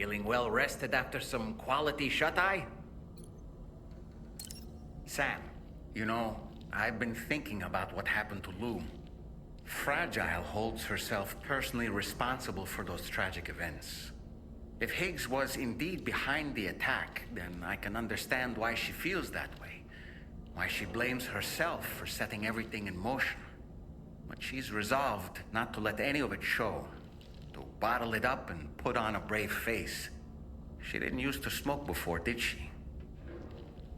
Feeling well rested after some quality shut-eye? Sam, you know, I've been thinking about what happened to Lou. Fragile holds herself personally responsible for those tragic events. If Higgs was indeed behind the attack, then I can understand why she feels that way. Why she blames herself for setting everything in motion. But she's resolved not to let any of it show. To bottle it up and put on a brave face. She didn't used to smoke before, did she?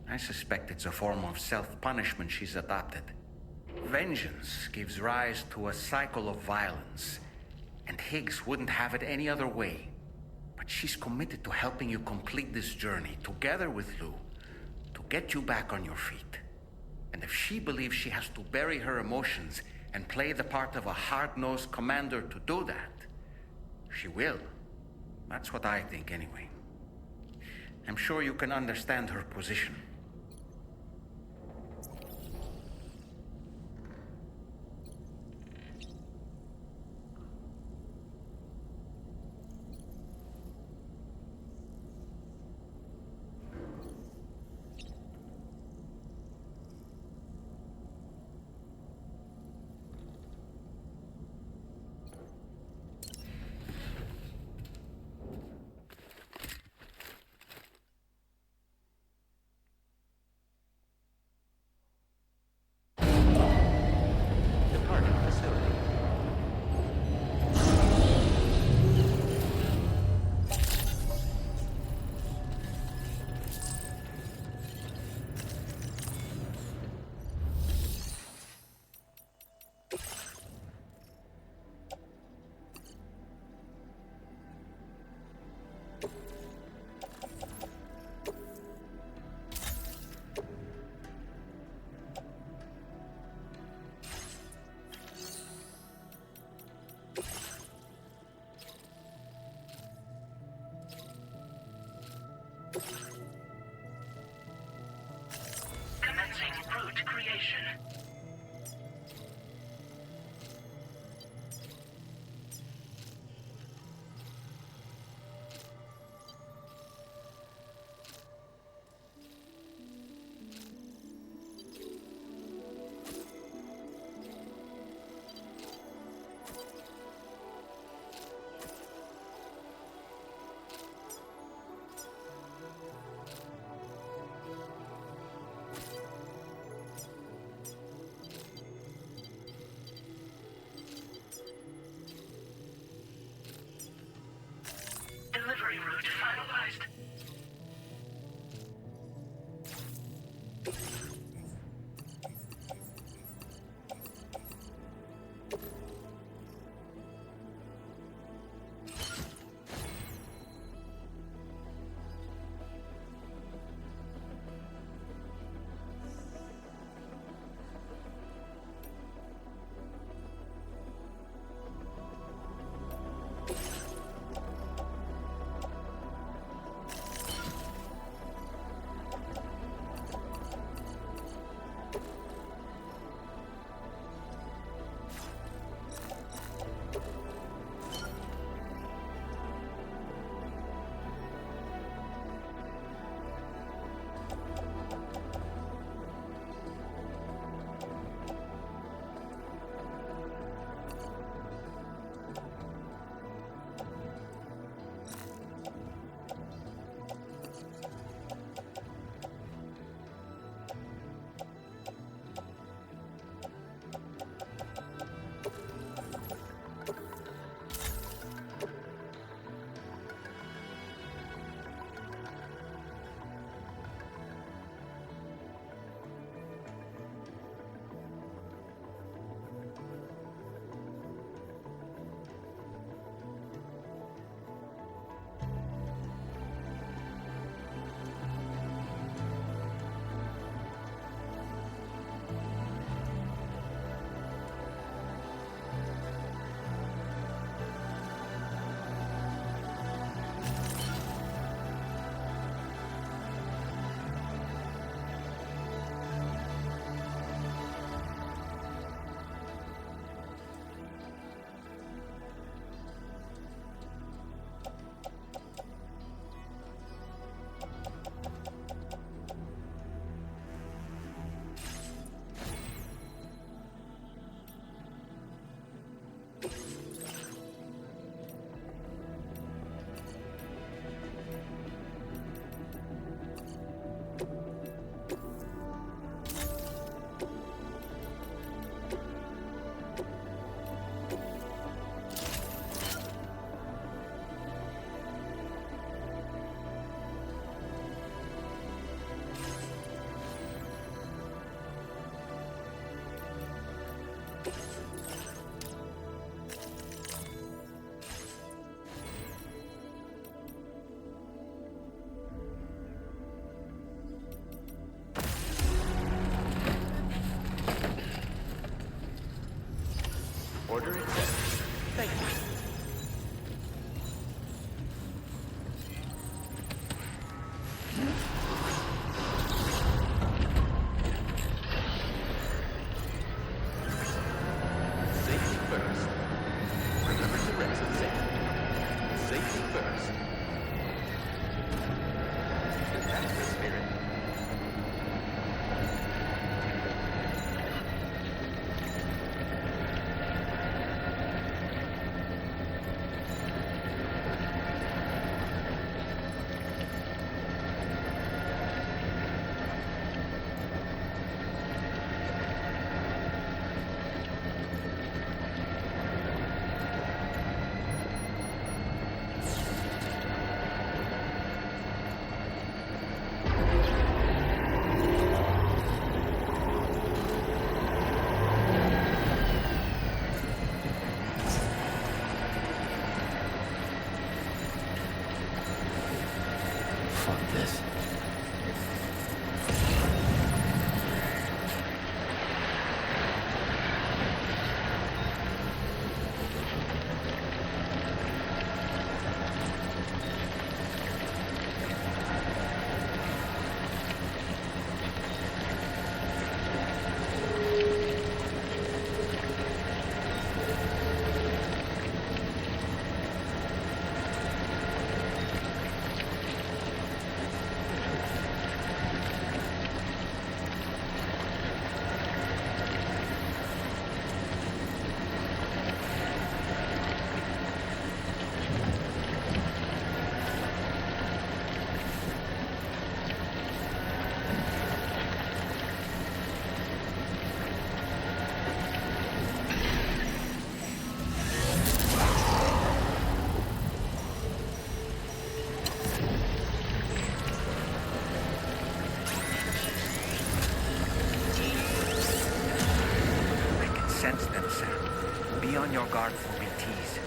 I suspect it's a form of self-punishment she's adopted. Vengeance gives rise to a cycle of violence, and Higgs wouldn't have it any other way. But she's committed to helping you complete this journey, together with Lou, to get you back on your feet. And if she believes she has to bury her emotions and play the part of a hard-nosed commander to do that, she will. That's what I think, anyway. I'm sure you can understand her position. Departing facility. Commencing brute creation. on your guard for BTs.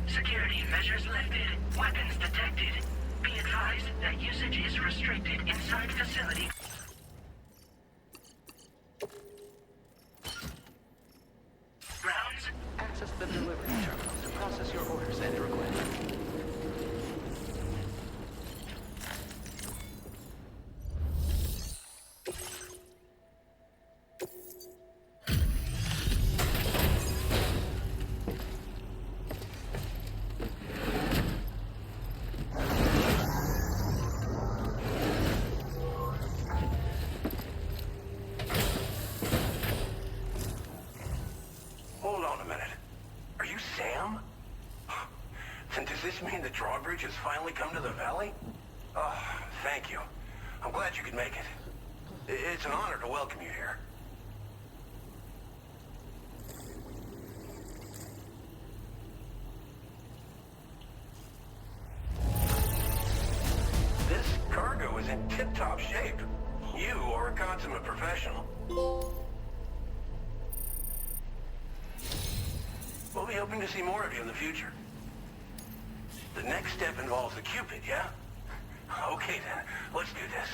Security measures lifted. Weapons detected. Be advised that usage is restricted inside facility. Grounds. Access the delivery terminal to process your orders and requests. Hold on a minute. Are you Sam? Then does this mean the drawbridge has finally come to the valley? Oh, thank you. I'm glad you could make it. It's an honor to welcome you here. This cargo is in tip-top shape. You are a consummate professional. We'll be hoping to see more of you in the future. The next step involves the Cupid, yeah? Okay then, let's do this.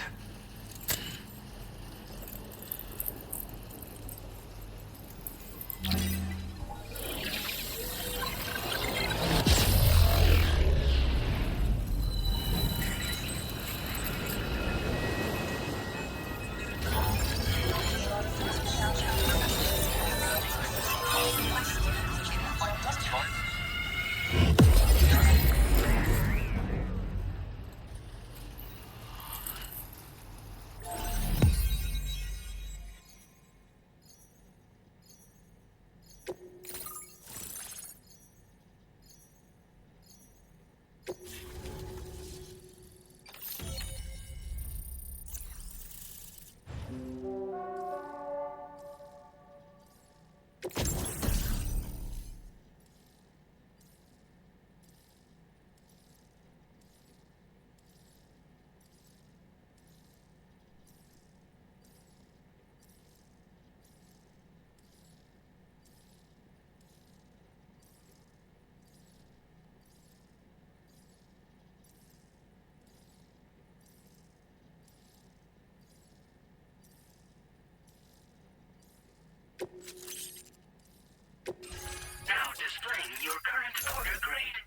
Now displaying your current order grade.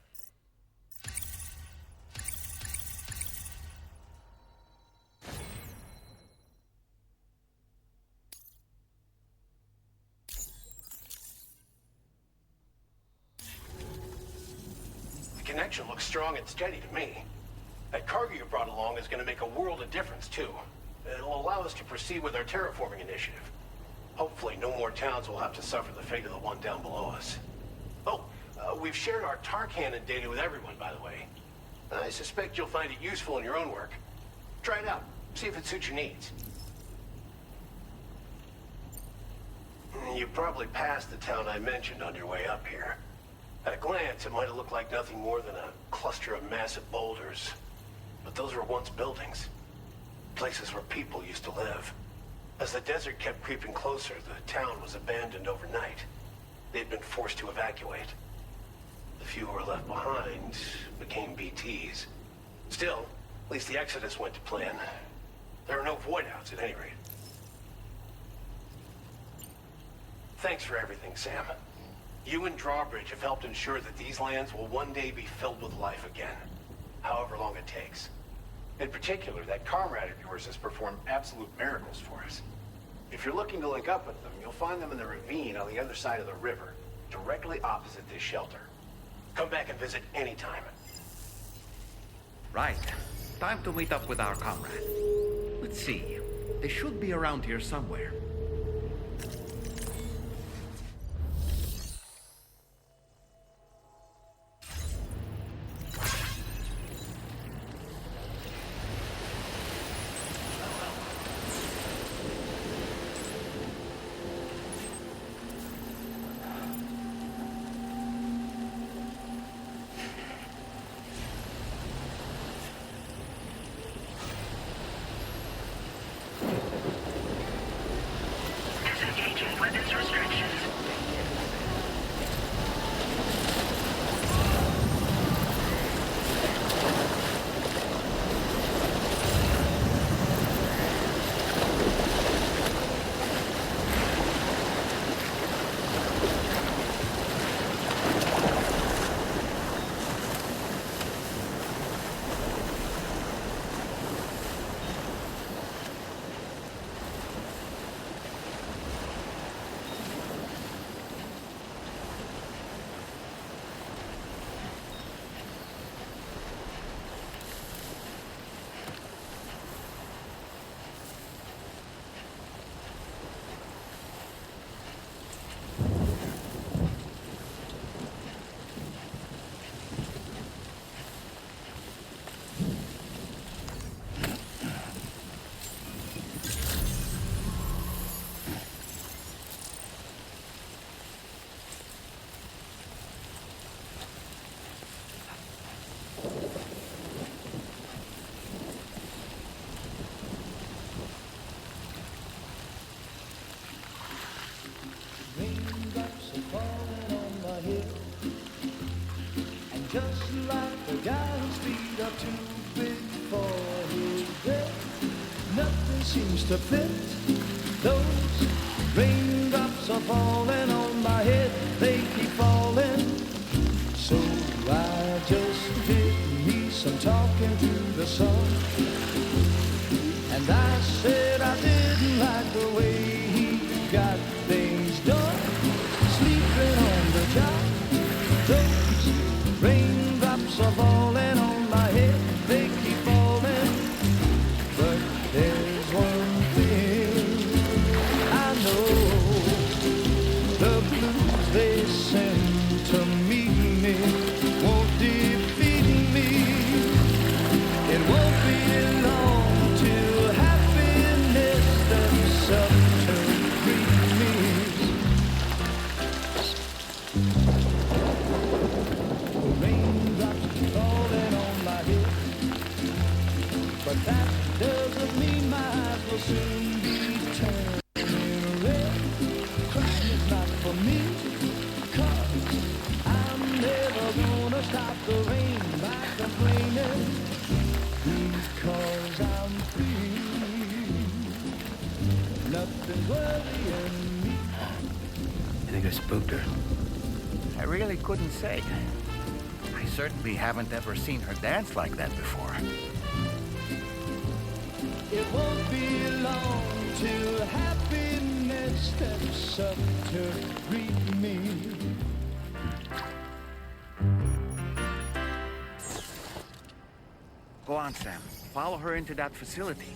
The connection looks strong and steady to me. That cargo you brought along is going to make a world of difference, too. It'll allow us to proceed with our terraforming initiative. Hopefully, no more towns will have to suffer the fate of the one down below us. Oh, we've shared our tar cannon data with everyone, by the way. I suspect you'll find it useful in your own work. Try it out. See if it suits your needs. You probably passed the town I mentioned on your way up here. At a glance, it might have looked like nothing more than a cluster of massive boulders. But those were once buildings. Places where people used to live. As the desert kept creeping closer, the town was abandoned overnight. They'd been forced to evacuate. The few who were left behind became BTs. Still, at least the exodus went to plan. There are no void-outs at any rate. Thanks for everything, Sam. You and Drawbridge have helped ensure that these lands will one day be filled with life again, however long it takes. In particular, that comrade of yours has performed absolute miracles for us. If you're looking to link up with them, you'll find them in the ravine on the other side of the river, directly opposite this shelter. Come back and visit anytime. Right. Time to meet up with our comrade. Let's see. They should be around here somewhere. Disengaging weapons restrictions. Raindrops are falling on my head, and just like the guy whose feet are too big for his bed, nothing seems to fit. Those raindrops are falling on my head, they keep falling. So I just did me some talking to the sun, and I said I didn't like the way he got things done, sleeping on the job. Those raindrops are falling on my head, they keep falling. But there's one thing I know, the blues they send to meet me won't defeat me. It won't be long till happiness steps up to greet me. The raindrops falling on my head, but that doesn't mean my eyes will soon be turning red. Crying is not for me, 'cause I'm never gonna stop the rain by complaining, because I'm free. Nothing's worrying me. I think I spooked her. I really couldn't say. I certainly haven't ever seen her dance like that before. It won't be long till happiness steps up to greet me. Go on, Sam. Follow her into that facility.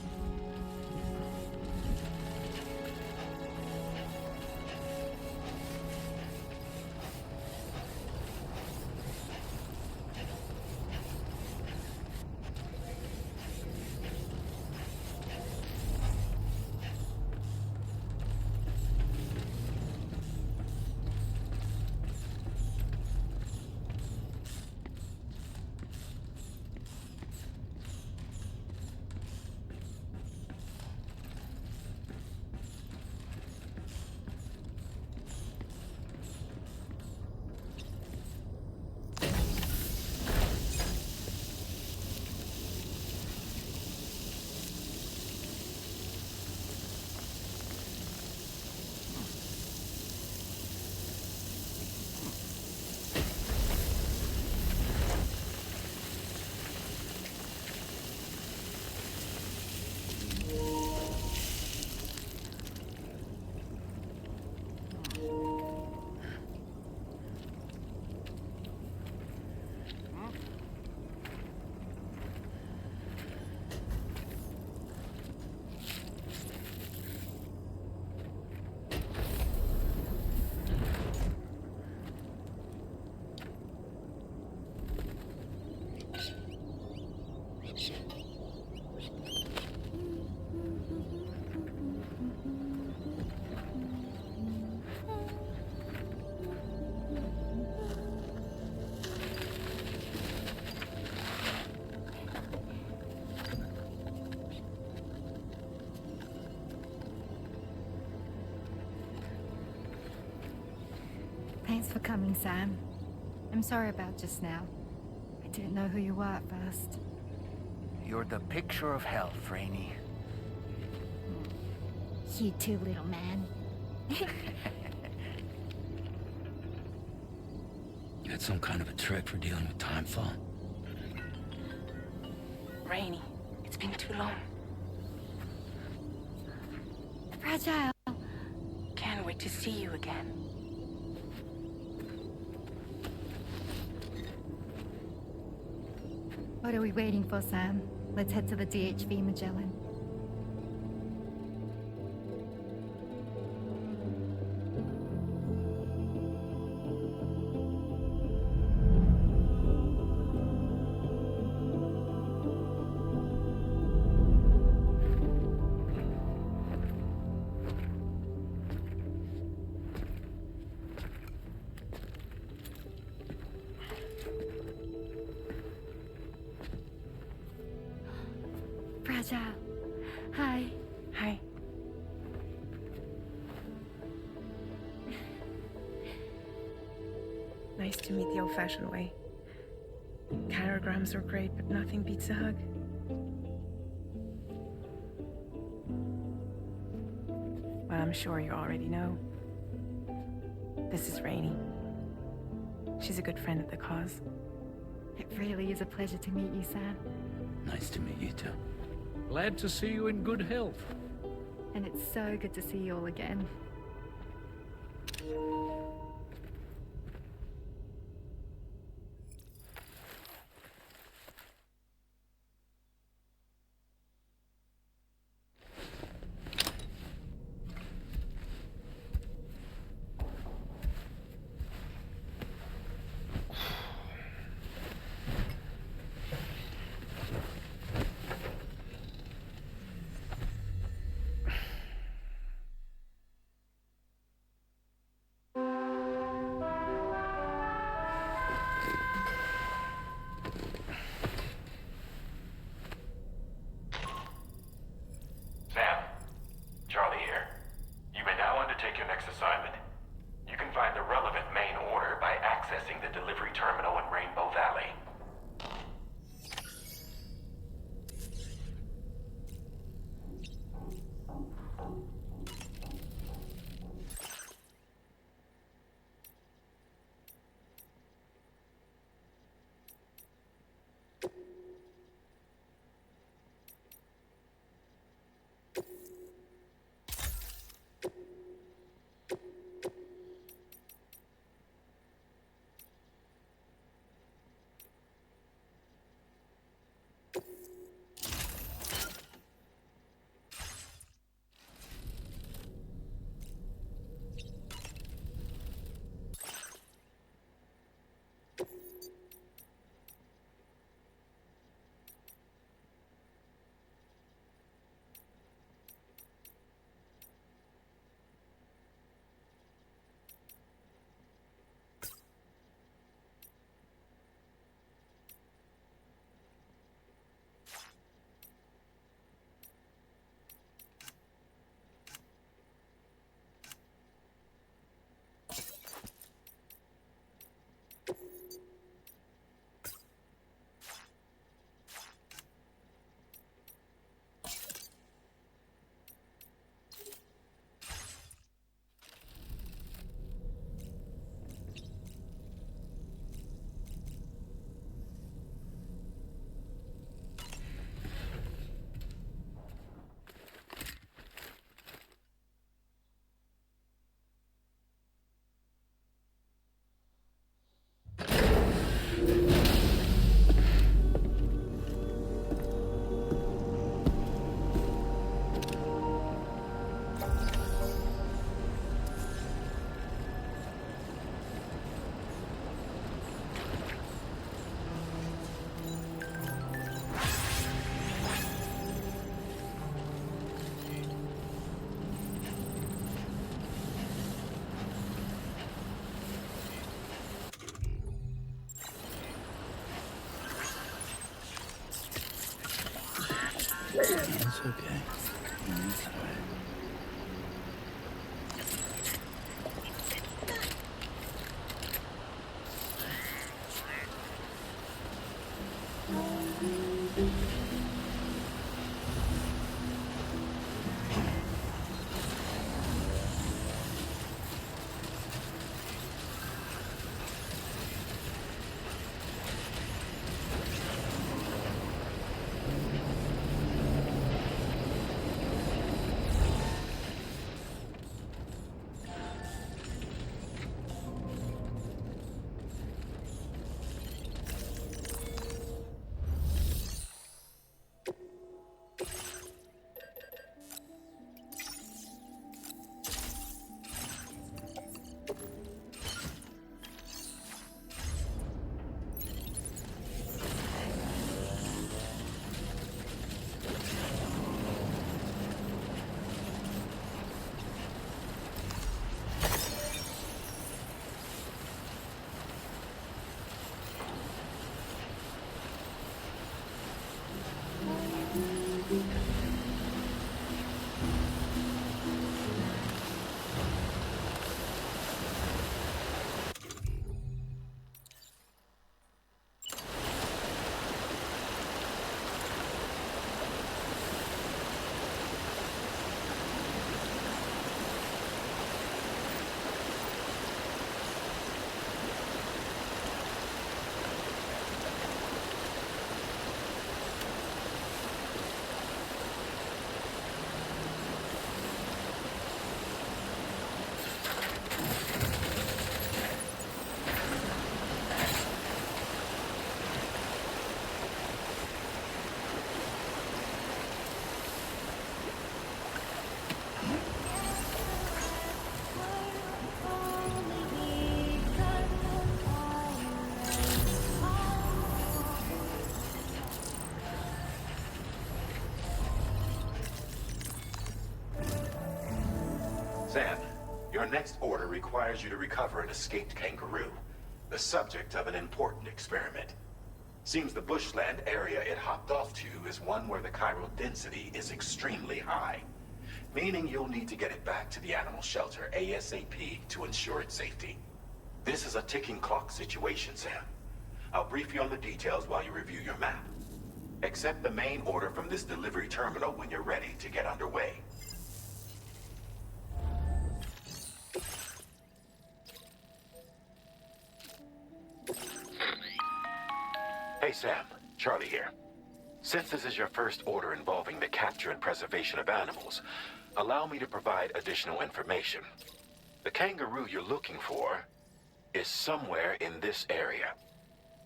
coming, Sam. I'm sorry about just now. I didn't know who you were at first. You're the picture of health, Rainey. You too, little man. You had some kind of a trick for dealing with timefall? Rainey, it's been too long. Fragile. Can't wait to see you again. What are we waiting for, Sam? Let's head to the DHV Magellan. Fragile. Hi. Hi. Nice to meet the old-fashioned way. Carograms are great, but nothing beats a hug. Well, I'm sure you already know. This is Rainey. She's a good friend of the cause. It really is a pleasure to meet you, Sam. Nice to meet you too. Glad to see you in good health. And it's so good to see you all again. Sam, Charlie here. You may now undertake your next assignment. You can find the relevant main order by accessing the delivery terminal in Rainbow Valley. It's okay. It's all right. next order requires you to recover an escaped kangaroo, the subject of an important experiment. Seems the bushland area it hopped off to is one where the chiral density is extremely high, meaning you'll need to get it back to the animal shelter ASAP to ensure its safety. This is a ticking clock situation, Sam. I'll brief you on the details while you review your map. Accept the main order from this delivery terminal when you're ready to get underway. Hey Sam, Charlie here. Since this is your first order involving the capture and preservation of animals, allow me to provide additional information. The kangaroo you're looking for is somewhere in this area.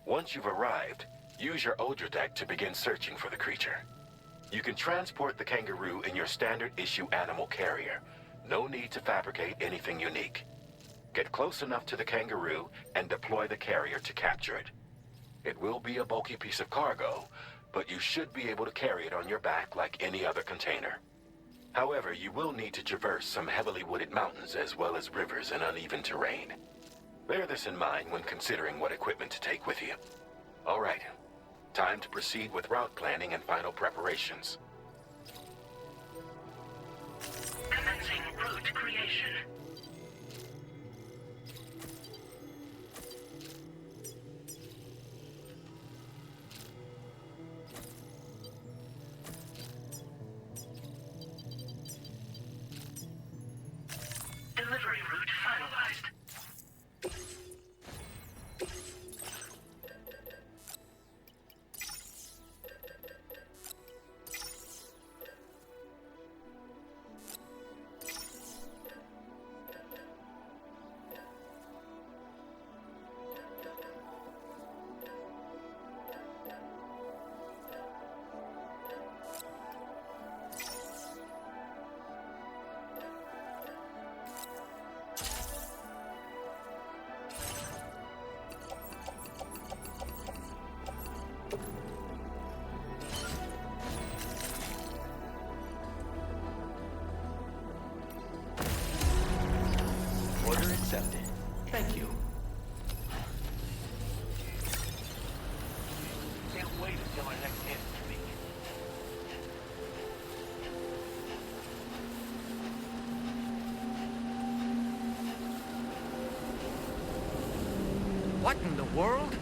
Once you've arrived, use your Odradek to begin searching for the creature. You can transport the kangaroo in your standard issue animal carrier. No need to fabricate anything unique. Get close enough to the kangaroo and deploy the carrier to capture it. It will be a bulky piece of cargo, but you should be able to carry it on your back like any other container. However, you will need to traverse some heavily wooded mountains as well as rivers and uneven terrain. Bear this in mind when considering what equipment to take with you. All right, time to proceed with route planning and final preparations. Commencing route creation. Delivery route finalized. Order accepted. Thank you. Can't wait until our next hit speak. What in the world?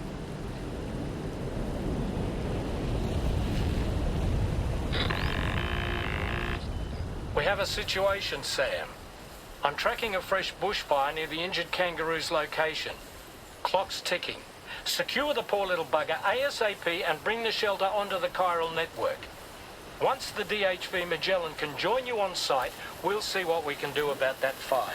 We have a situation, Sam. I'm tracking a fresh bushfire near the injured kangaroo's location. Clock's ticking. Secure the poor little bugger ASAP and bring the shelter onto the chiral network. Once the DHV Magellan can join you on site, we'll see what we can do about that fire.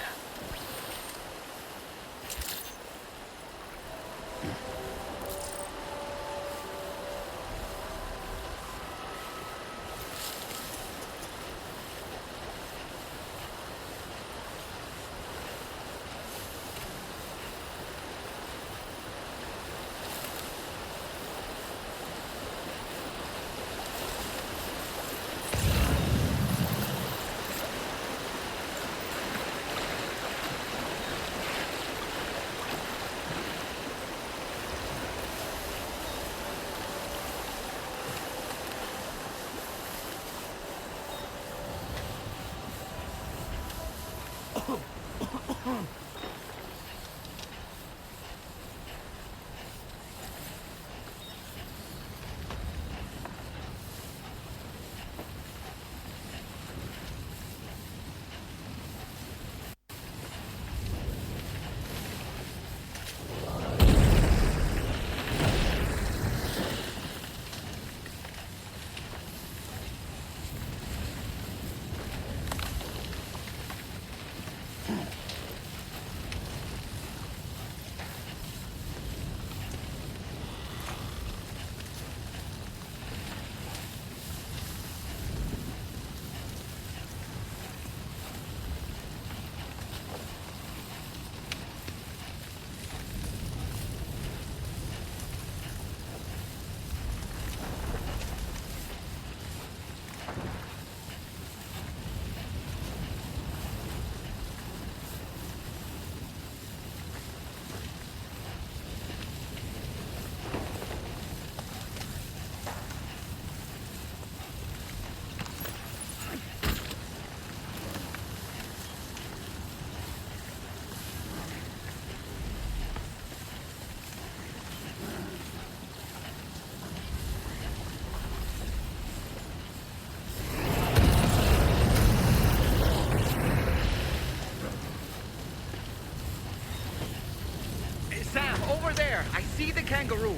Sam, over there! I see the kangaroo!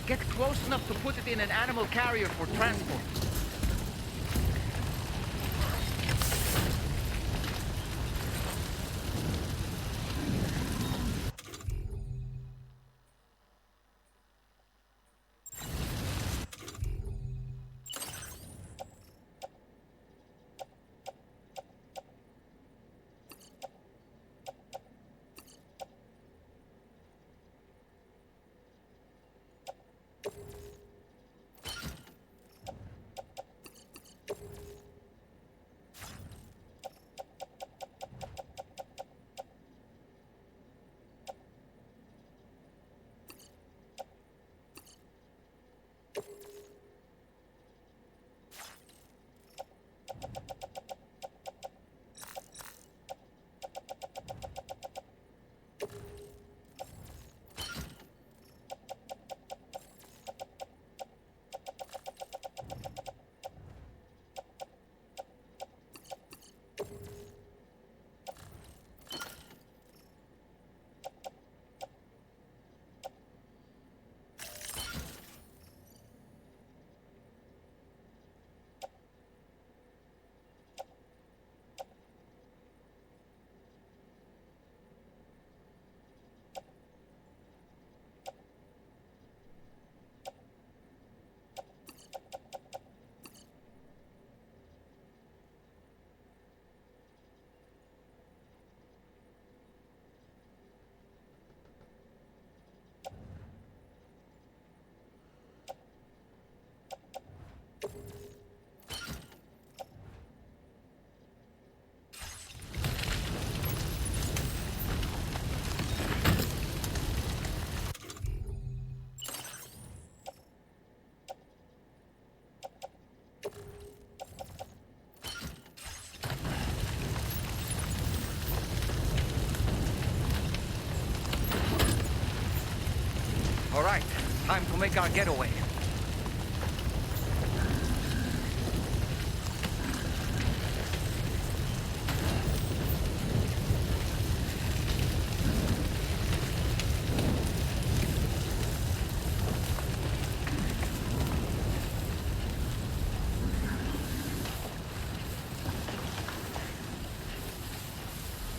Get close enough to put it in an animal carrier for transport. All right, time to make our getaway.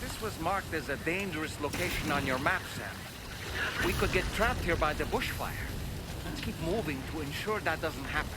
This was marked as a dangerous location on your map, Sam. We could get trapped here by the bushfire. Let's keep moving to ensure that doesn't happen.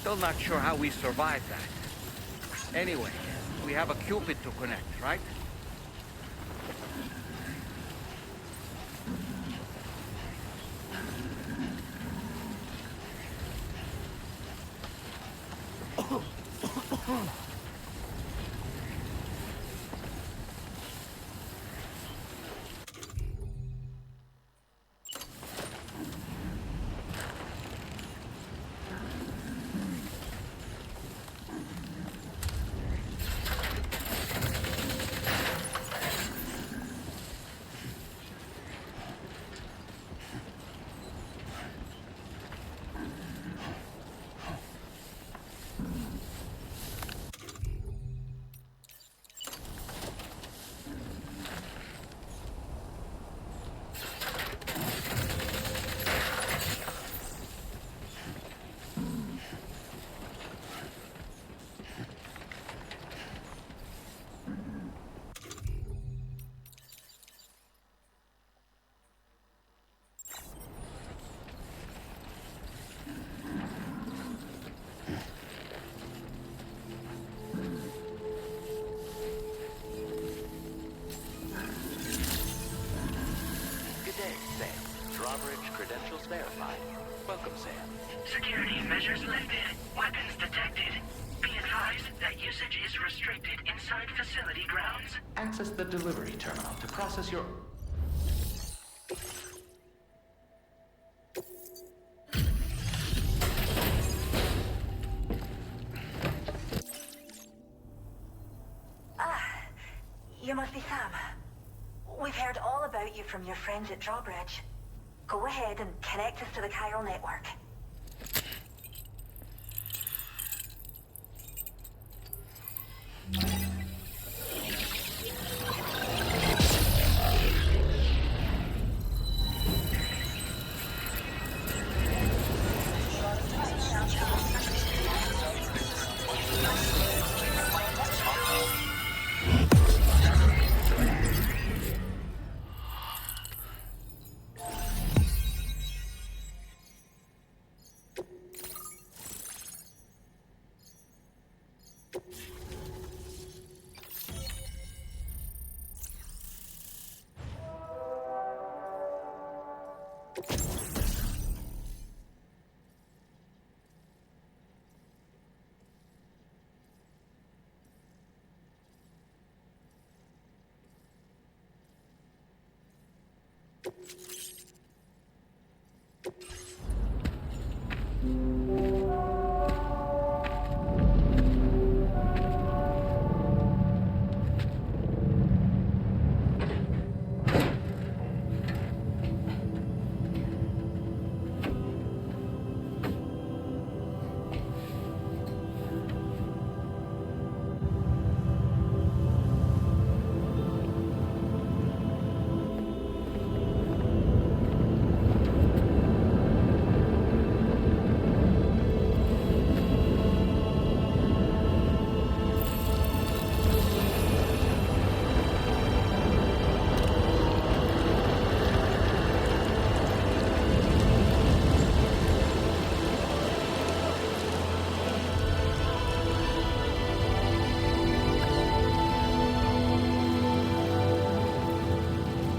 Still not sure how we survived that. Anyway, we have a Cupid to connect, right? Security measures lifted. Weapons detected. Be advised that usage is restricted inside facility grounds. Access the delivery terminal to process your... You must be Sam. We've heard all about you from your friends at Drawbridge. Go ahead and connect us to the chiral network.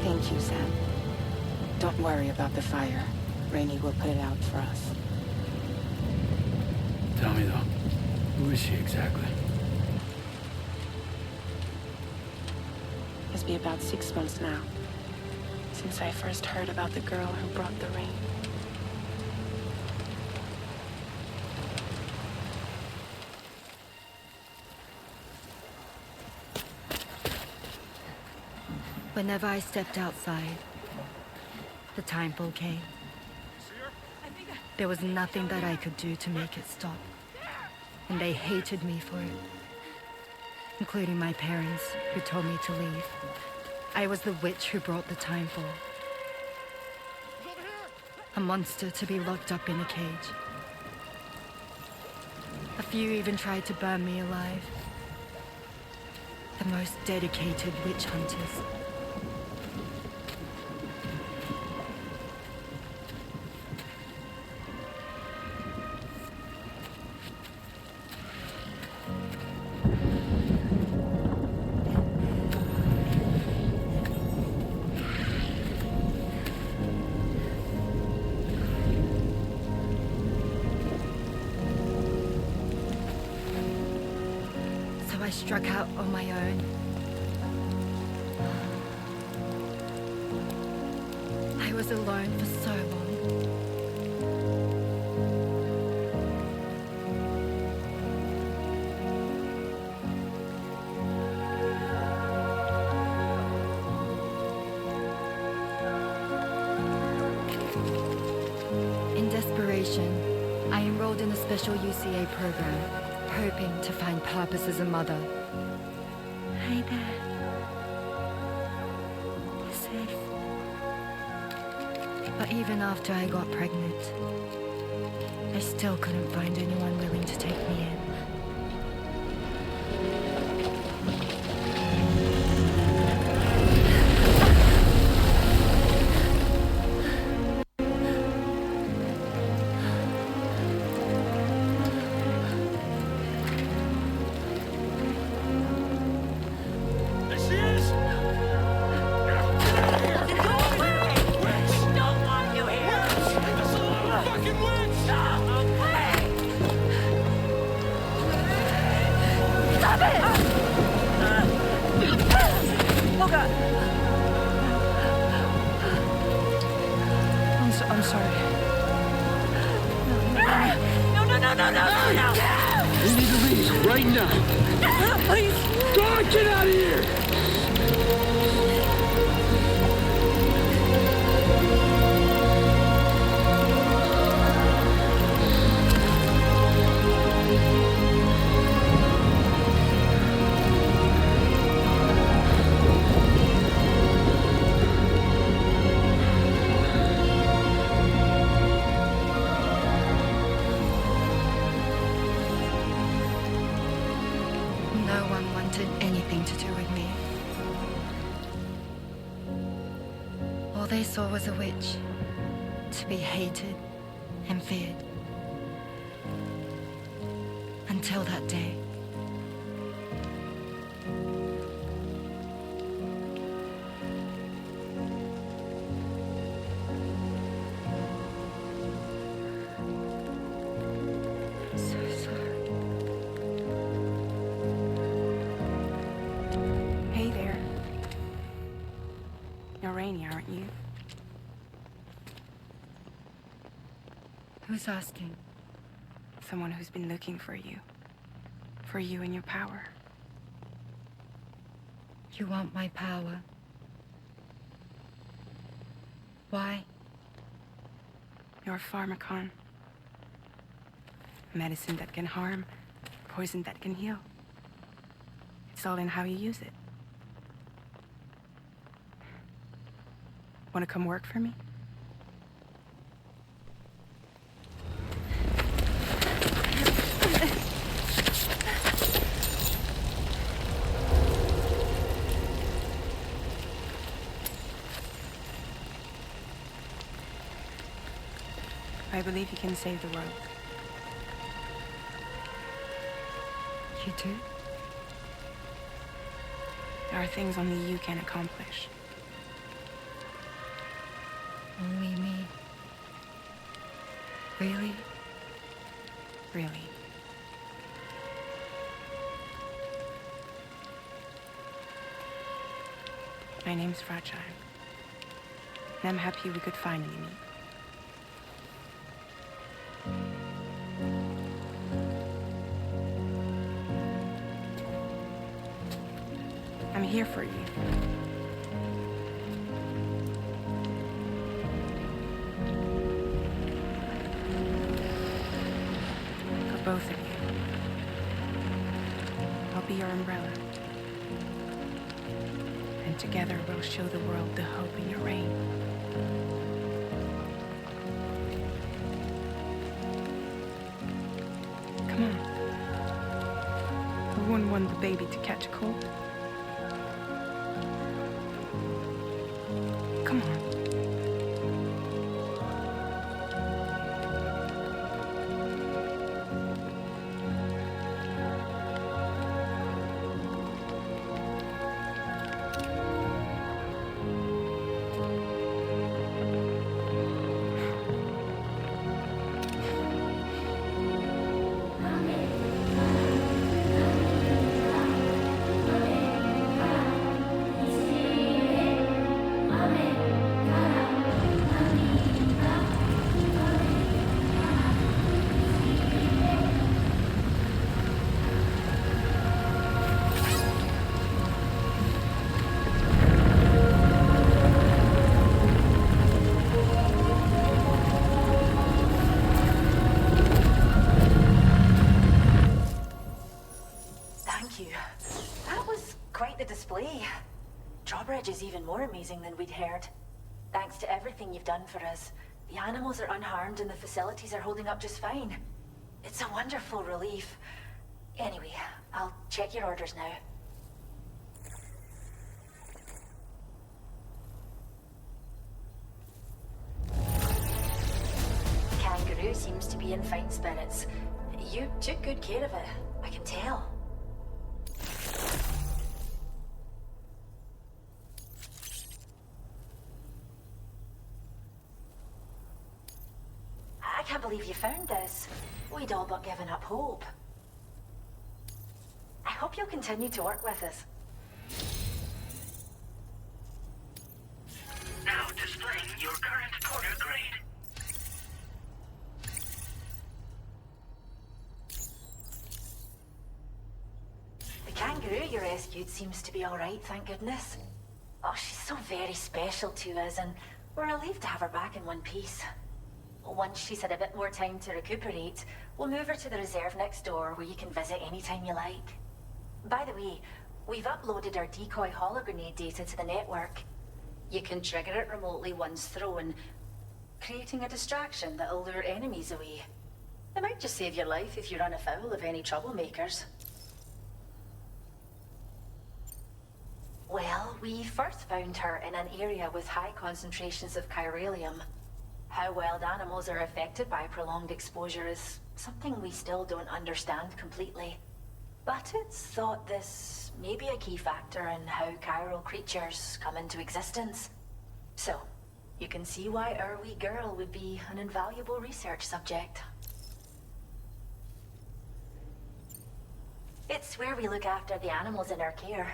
Thank you, Sam. Don't worry about the fire. Rainey will put it out for us. Tell me though, who is she exactly? It's been about 6 months now, since I first heard about the girl who brought the rain. Whenever I stepped outside, the time fall came. There was nothing that I could do to make it stop. And they hated me for it. Including my parents, who told me to leave. I was the witch who brought the time fall. A monster to be locked up in a cage. A few even tried to burn me alive. The most dedicated witch hunters. I struck out on my own. I was alone for so long. In desperation, I enrolled in a special UCA program. Hoping to find purpose as a mother. Hi there. You're safe. But even after I got pregnant, I still couldn't find anyone willing to take me in. Fucking witch! We need to leave right now. Please. God, get out of here! No one wanted anything to do with me. All they saw was a witch, to be hated and feared. Until that day. So sorry. Hey there. You're Rainey, aren't you? Who's asking? Someone who's been looking for you. For you and your power. You want my power? Why? You're a pharmacon. Medicine that can harm, poison that can heal. It's all in how you use it. Want to come work for me? I believe you can save the world. You do? There are things only you can accomplish. Only me. Really? Really. My name's Fragile. And I'm happy we could finally meet. I'm here for you. For both of you. I'll be your umbrella. And together we'll show the world the hope in your reign. Come on. I wouldn't want the baby to catch a cold. Come on. Drawbridge is even more amazing than we'd heard. Thanks to everything you've done for us, the animals are unharmed and the facilities are holding up just fine. It's a wonderful relief. Anyway, I'll check your orders now. Kangaroo seems to be in fine spirits. You took good care of it, I can tell. I can't believe you found this. We'd all but given up hope. I hope you'll continue to work with us. Now displaying your current porter grade. kangaroo you rescued seems to be alright, thank goodness. Oh, she's so very special to us, and we're relieved to have her back in one piece. Once she's had a bit more time to recuperate, we'll move her to the reserve next door where you can visit anytime you like. By the way, we've uploaded our decoy hologrenade data to the network. You can trigger it remotely once thrown, creating a distraction that'll lure enemies away. It might just save your life if you run afoul of any troublemakers. Well, we first found her in an area with high concentrations of chiralium. How wild animals are affected by prolonged exposure is something we still don't understand completely. But it's thought this may be a key factor in how chiral creatures come into existence. So, you can see why our wee girl would be an invaluable research subject. It's where we look after the animals in our care.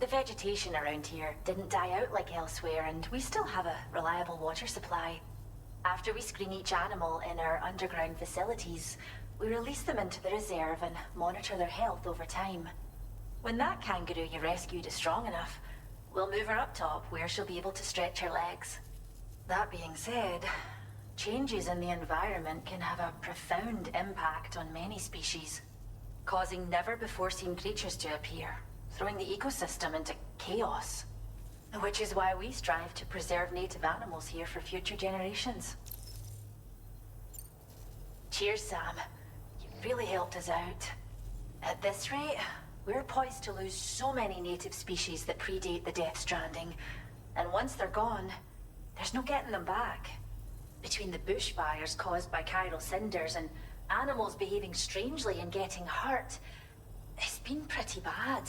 The vegetation around here didn't die out like elsewhere, and we still have a reliable water supply. After we screen each animal in our underground facilities, we release them into the reserve and monitor their health over time. When that kangaroo you rescued is strong enough, we'll move her up top where she'll be able to stretch her legs. That being said, changes in the environment can have a profound impact on many species, causing never-before-seen creatures to appear, throwing the ecosystem into chaos. Which is why we strive to preserve native animals here for future generations. Cheers, Sam. You've really helped us out. At this rate, we're poised to lose so many native species that predate the Death Stranding. And once they're gone, there's no getting them back. Between the bushfires caused by chiral cinders and animals behaving strangely and getting hurt, it's been pretty bad.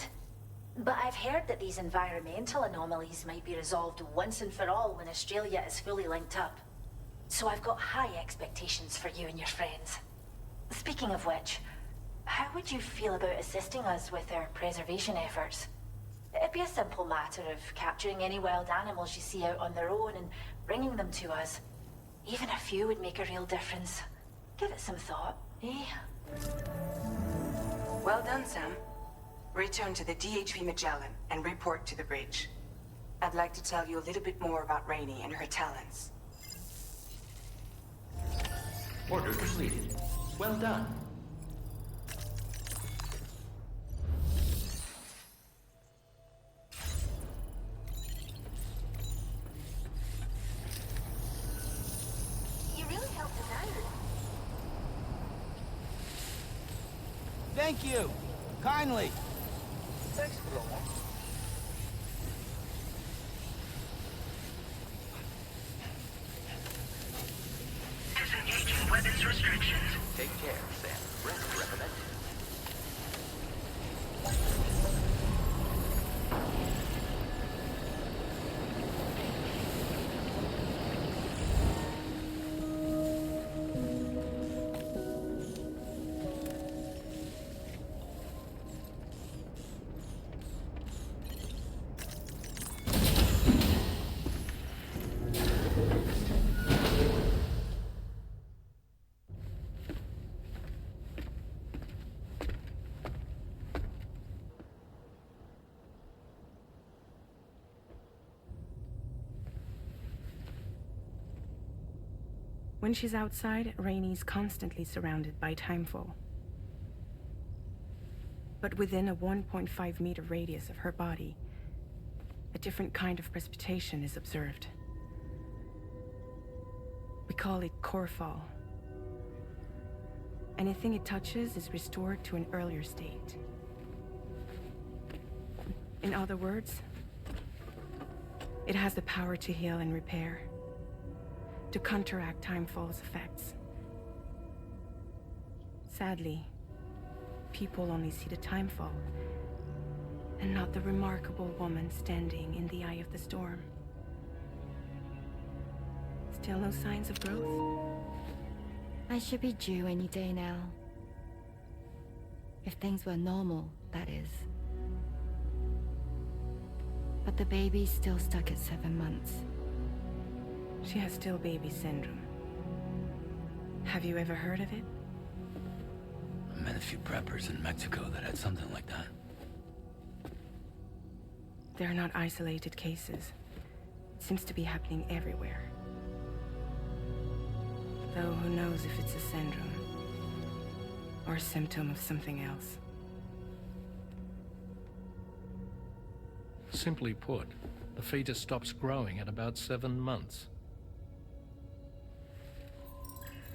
But I've heard that these environmental anomalies might be resolved once and for all when Australia is fully linked up. So I've got high expectations for you and your friends. Speaking of which, how would you feel about assisting us with our preservation efforts? It'd be a simple matter of capturing any wild animals you see out on their own and bringing them to us. Even a few would make a real difference. Give it some thought, eh? Well done, Sam. Return to the DHV Magellan and report to the bridge. I'd like to tell you a little bit more about Rainey and her talents. Order completed. Well done. You really helped us out. Thank you. Kindly. Thanks, bro. Disengaging weapons restrictions. Take care, Sam. Rest recommended. When she's outside, Rainey's constantly surrounded by timefall. But within a 1.5-meter radius of her body, a different kind of precipitation is observed. We call it core fall. Anything it touches is restored to an earlier state. In other words, it has the power to heal and repair, to counteract timefall's effects. Sadly, people only see the timefall, and not the remarkable woman standing in the eye of the storm. Still no signs of growth? I should be due any day now. If things were normal, that is. But the baby's still stuck at 7 months. She has still baby syndrome. Have you ever heard of it? I met a few preppers in Mexico that had something like that. They're not isolated cases. It seems to be happening everywhere. Though who knows if it's a syndrome or a symptom of something else. Simply put, the fetus stops growing at about 7 months.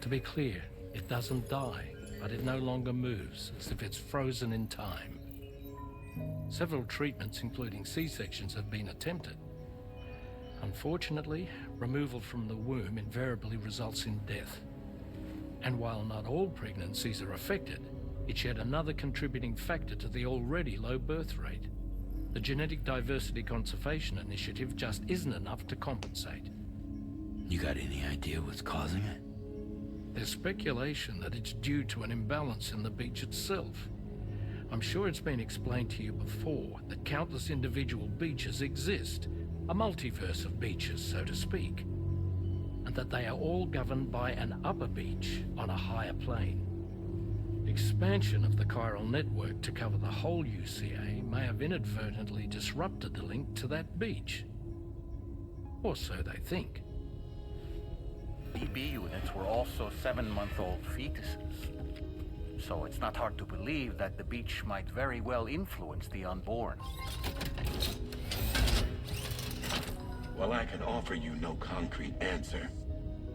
To be clear, it doesn't die, but it no longer moves, as if it's frozen in time. Several treatments, including C-sections, have been attempted. Unfortunately, removal from the womb invariably results in death. And while not all pregnancies are affected, it's yet another contributing factor to the already low birth rate. The Genetic Diversity Conservation Initiative just isn't enough to compensate. You got any idea what's causing it? There's speculation that it's due to an imbalance in the beach itself. I'm sure it's been explained to you before that countless individual beaches exist, a multiverse of beaches, so to speak, and that they are all governed by an upper beach on a higher plane. Expansion of the chiral network to cover the whole UCA may have inadvertently disrupted the link to that beach. Or so they think. BB units were also 7-month-old fetuses. So it's not hard to believe that the beach might very well influence the unborn. While I can offer you no concrete answer,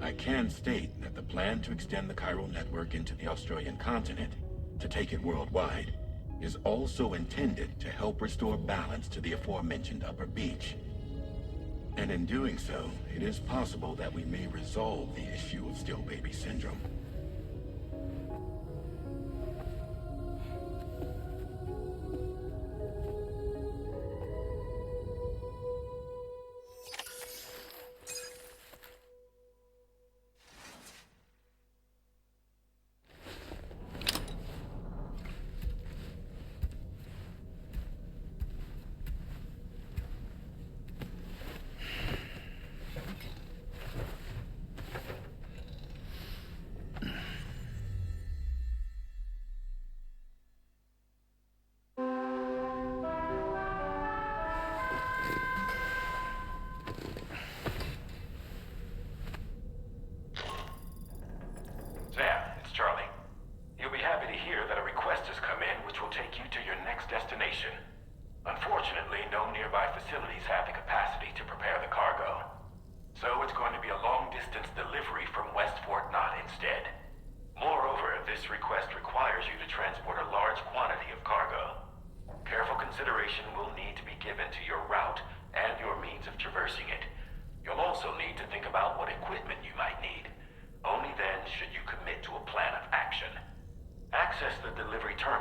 I can state that the plan to extend the chiral network into the Australian continent, to take it worldwide, is also intended to help restore balance to the aforementioned upper beach. And in doing so, it is possible that we may resolve the issue of still baby syndrome. Access the delivery terminal